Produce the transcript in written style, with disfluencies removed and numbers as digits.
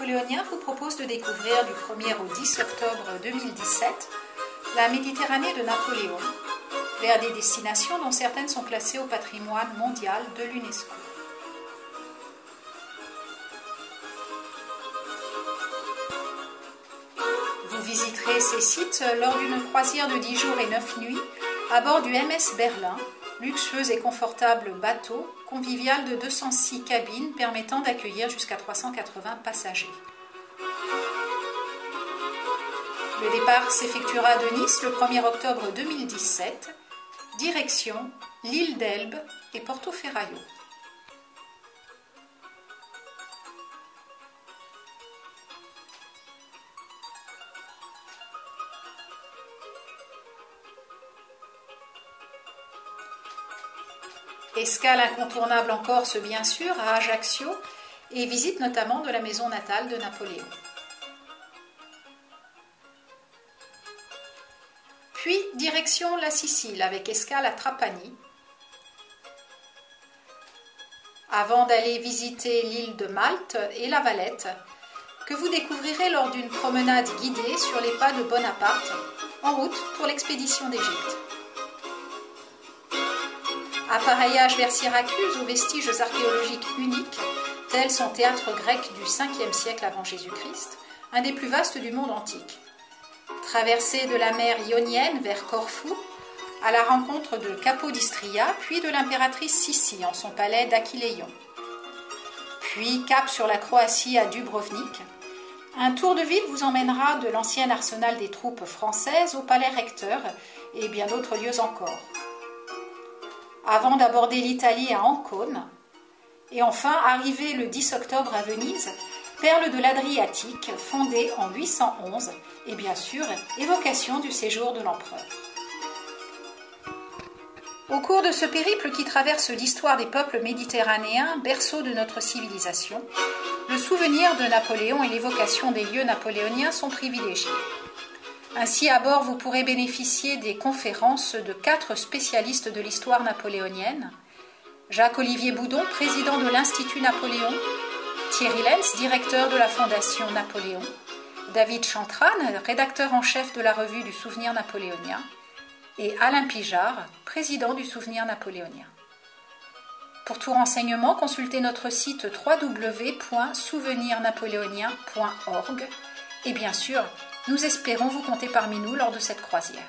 napoléonien vous propose de découvrir du 1er au 10 octobre 2017 la Méditerranée de Napoléon, vers des destinations dont certaines sont classées au patrimoine mondial de l'UNESCO. Vous visiterez ces sites lors d'une croisière de 10 jours et 9 nuits à bord du MS Berlin, luxueux et confortable bateau convivial de 206 cabines permettant d'accueillir jusqu'à 380 passagers. Le départ s'effectuera de Nice le 1er octobre 2017, direction l'île d'Elbe et Porto-Ferraio. Escale incontournable en Corse bien sûr, à Ajaccio, et visite notamment de la maison natale de Napoléon. Puis direction la Sicile avec escale à Trapani, avant d'aller visiter l'île de Malte et la Valette, que vous découvrirez lors d'une promenade guidée sur les pas de Bonaparte, en route pour l'expédition d'Égypte. Appareillage vers Syracuse aux vestiges archéologiques uniques, tel son théâtre grec du 5e siècle avant Jésus-Christ, un des plus vastes du monde antique. Traversée de la mer Ionienne vers Corfou, à la rencontre de Capodistria, puis de l'impératrice Sissi en son palais d'Aquileion. Puis cap sur la Croatie à Dubrovnik. Un tour de ville vous emmènera de l'ancien arsenal des troupes françaises au palais recteur et bien d'autres lieux encore. Avant d'aborder l'Italie à Ancône, et enfin arriver le 10 octobre à Venise, perle de l'Adriatique, fondée en 811, et bien sûr, évocation du séjour de l'empereur. Au cours de ce périple qui traverse l'histoire des peuples méditerranéens, berceau de notre civilisation, le souvenir de Napoléon et l'évocation des lieux napoléoniens sont privilégiés. Ainsi, à bord, vous pourrez bénéficier des conférences de 4 spécialistes de l'histoire napoléonienne: Jacques-Olivier Boudon, président de l'Institut Napoléon, Thierry Lenz, directeur de la Fondation Napoléon, David Chantran, rédacteur en chef de la revue du Souvenir napoléonien, et Alain Pijard, président du Souvenir napoléonien. Pour tout renseignement, consultez notre site www.souvenirnapoléonien.org et bien sûr, nous espérons vous compter parmi nous lors de cette croisière.